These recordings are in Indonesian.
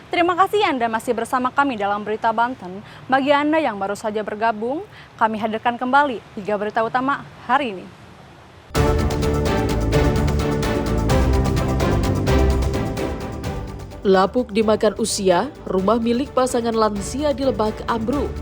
Terima kasih Anda masih bersama kami dalam Berita Banten. Bagi Anda yang baru saja bergabung, kami hadirkan kembali 3 berita utama hari ini. Lapuk dimakan usia, rumah milik pasangan lansia di Lebak ambruk.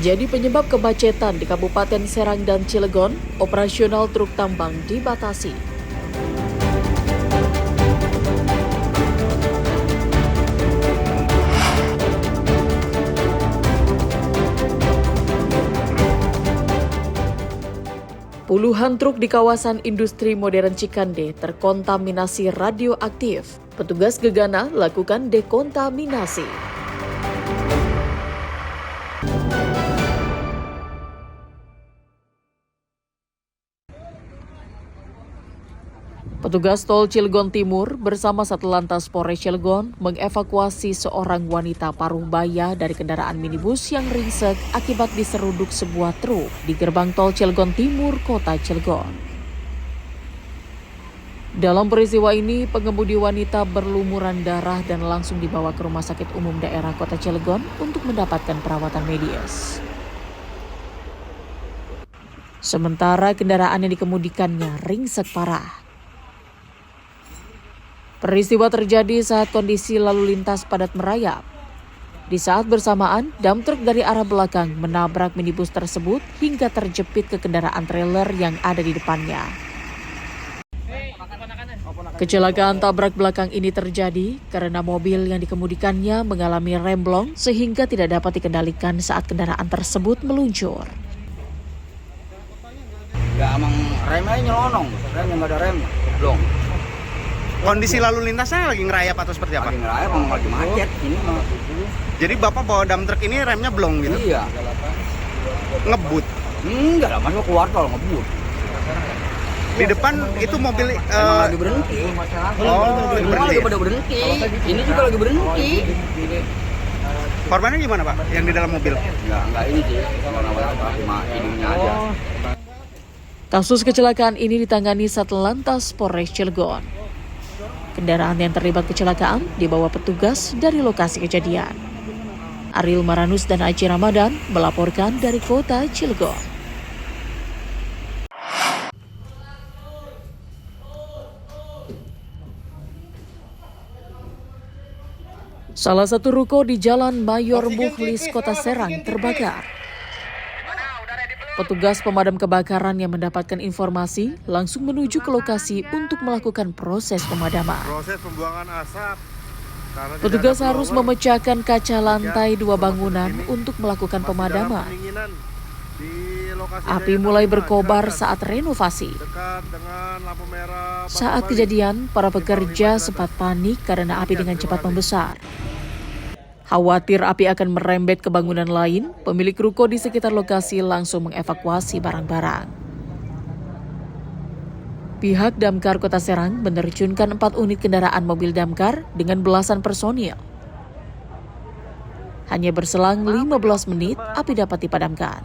Jadi penyebab kemacetan di Kabupaten Serang dan Cilegon, operasional truk tambang dibatasi. Puluhan truk di kawasan industri modern Cikande terkontaminasi radioaktif. Petugas Gegana lakukan dekontaminasi. Petugas tol Cilegon Timur bersama Satlantas Polres Cilegon mengevakuasi seorang wanita paruh baya dari kendaraan minibus yang ringsek akibat diseruduk sebuah truk di gerbang tol Cilegon Timur, Kota Cilegon. Dalam peristiwa ini, pengemudi wanita berlumuran darah dan langsung dibawa ke Rumah Sakit Umum Daerah Kota Cilegon untuk mendapatkan perawatan medis. Sementara kendaraan yang dikemudikannya ringsek parah. Peristiwa terjadi saat kondisi lalu lintas padat merayap. Di saat bersamaan, dam truk dari arah belakang menabrak minibus tersebut hingga terjepit ke kendaraan trailer yang ada di depannya. Kecelakaan tabrak belakang ini terjadi karena mobil yang dikemudikannya mengalami remblong sehingga tidak dapat dikendalikan saat kendaraan tersebut meluncur. Ya emang remnya nyelonong, remnya nggak ada rem, blong. Kondisi lalu lintasnya lagi ngerayap atau seperti apa? Lagi ngerayap, emang lagi macet ini mah. Jadi bapak bawa dump truck ini remnya blong gitu? Iya. Ngebut? Enggak lah, masuk keluar tol ngebut. Di depan itu mobil Emang lagi berhenti. lagi Semua berhenti. lagi pada berhenti. Ini juga lagi berhenti. Korbannya gimana pak? Yang di dalam mobil? Enggak ini sih. Enggak apa-apa, cuma hidungnya aja. Kasus kecelakaan ini ditangani Satlantas Polres Cilegon. Kendaraan yang terlibat kecelakaan dibawa petugas dari lokasi kejadian. Ariel Maranus dan Aji Ramadan melaporkan dari Kota Cilegon. Salah satu ruko di Jalan Mayor Mukhlis, Kota Serang terbakar. Petugas pemadam kebakaran yang mendapatkan informasi langsung menuju ke lokasi untuk melakukan proses pemadaman. Proses pembuangan asap. Karena tidak Petugas ada harus blower. memecahkan kaca lantai 2 Lokasi bangunan ini untuk melakukan masih dalam pemadaman. pendinginan. Di lokasi Api Jaya mulai Taruna, berkobar silakan. saat renovasi. Dekat dengan lampu merah. Batu Saat Bali. kejadian, para 55 pekerja derajat. sempat panik karena api dengan Terima cepat kasih. membesar. Khawatir api akan merembet ke bangunan lain, pemilik ruko di sekitar lokasi langsung mengevakuasi barang-barang. Pihak Damkar Kota Serang menerjunkan 4 unit kendaraan mobil damkar dengan belasan personil. Hanya berselang 15 menit, api dapat dipadamkan.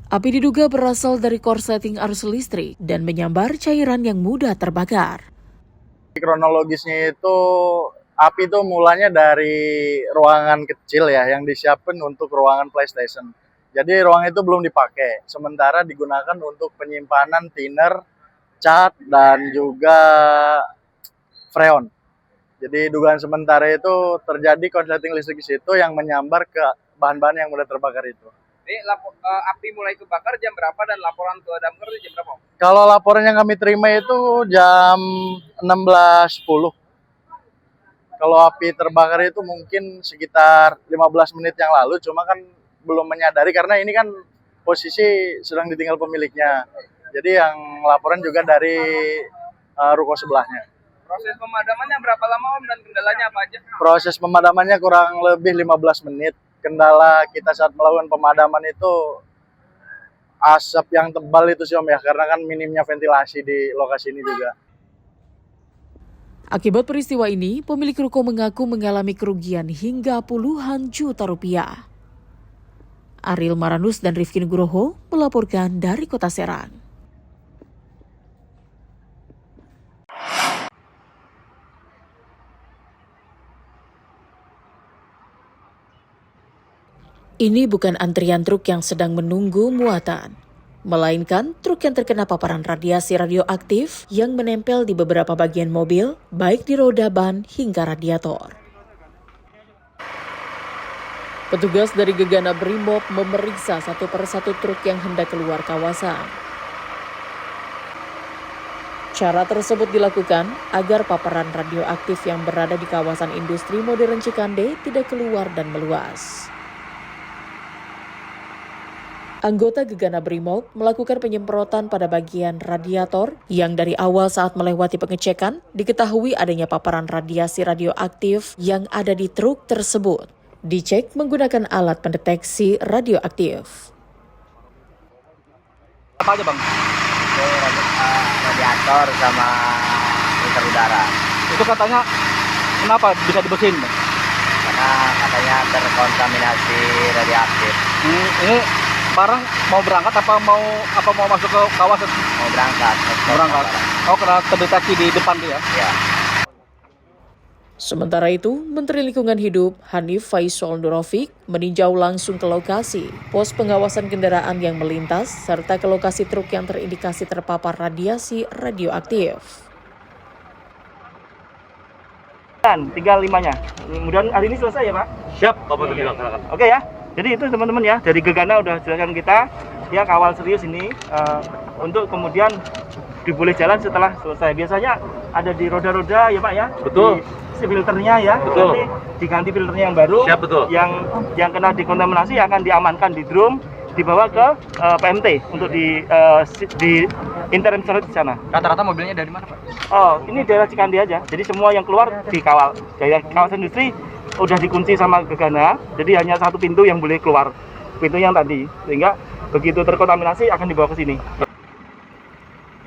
Api diduga berasal dari korsleting arus listrik dan menyambar cairan yang mudah terbakar. Kronologisnya itu api itu mulanya dari ruangan kecil ya yang disiapkan untuk ruangan PlayStation. Jadi ruang itu belum dipakai, sementara digunakan untuk penyimpanan thinner, cat dan juga freon. Jadi dugaan sementara itu terjadi konsleting listrik di situ yang menyambar ke bahan-bahan yang mudah terbakar itu. Ini api mulai kebakar jam berapa dan laporan ke damkar itu jam berapa? Kalau laporan yang kami terima itu jam 16.10. Kalau api terbakar itu mungkin sekitar 15 menit yang lalu, cuma kan belum menyadari karena ini kan posisi sedang ditinggal pemiliknya. Jadi yang laporan juga dari ruko sebelahnya. Proses pemadamannya berapa lama Om dan kendalanya apa aja? Proses pemadamannya kurang lebih 15 menit. Kendala kita saat melakukan pemadaman itu asap yang tebal itu sih Om ya, karena kan minimnya ventilasi di lokasi ini juga. Akibat peristiwa ini, pemilik ruko mengaku mengalami kerugian hingga puluhan juta rupiah. Ariel Maranus dan Rifki Nugroho melaporkan dari Kota Serang. Ini bukan antrian truk yang sedang menunggu muatan, melainkan truk yang terkena paparan radiasi radioaktif yang menempel di beberapa bagian mobil, baik di roda ban hingga radiator. Petugas dari Gegana Brimob memeriksa satu persatu truk yang hendak keluar kawasan. Cara tersebut dilakukan agar paparan radioaktif yang berada di kawasan industri modern Cikande tidak keluar dan meluas. Anggota Gegana Brimob melakukan penyemprotan pada bagian radiator yang dari awal saat melewati pengecekan diketahui adanya paparan radiasi radioaktif yang ada di truk tersebut. Dicek menggunakan alat pendeteksi radioaktif. Apa aja bang? Itu radiator sama filter udara. Itu katanya kenapa bisa dibersihin bang? Karena katanya terkontaminasi radioaktif. Ini barang mau berangkat apa mau masuk ke kawasan? Mau berangkat. Oh, karena terdeteksi di depan dia. Ya. Sementara itu, Menteri Lingkungan Hidup Hanif Faisal Nurofik meninjau langsung ke lokasi pos pengawasan kendaraan yang melintas serta ke lokasi truk yang terindikasi terpapar radiasi radioaktif. Dan tinggal 5-nya. Kemudian hari ini selesai ya Pak? Siap, Bapak silakan. Oke ya. Jadi itu teman-teman ya, dari Gegana udah jelaskan kita ya kawal serius ini untuk kemudian diboleh jalan setelah selesai. Biasanya ada di roda-roda ya Pak ya. Betul. Di filternya ya. Betul. Nanti diganti filternya yang baru. Siap, betul. Yang kena dikontaminasi akan diamankan di drum, dibawa ke PMT untuk di interim storage di sana. Rata-rata mobilnya dari mana Pak? Oh, ini daerah Cikande aja. Jadi semua yang keluar dikawal. Dari kawasan industri udah dikunci sama Gegana. Jadi hanya satu pintu yang boleh keluar. Pintu yang tadi. Sehingga begitu terkontaminasi akan dibawa ke sini.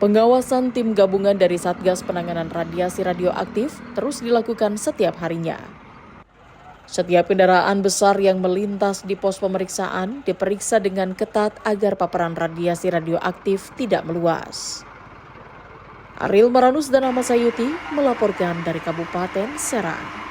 Pengawasan tim gabungan dari Satgas Penanganan Radiasi Radioaktif terus dilakukan setiap harinya. Setiap kendaraan besar yang melintas di pos pemeriksaan diperiksa dengan ketat agar paparan radiasi radioaktif tidak meluas. Ariel Maranus dan Ahmad Sayuti melaporkan dari Kabupaten Serang.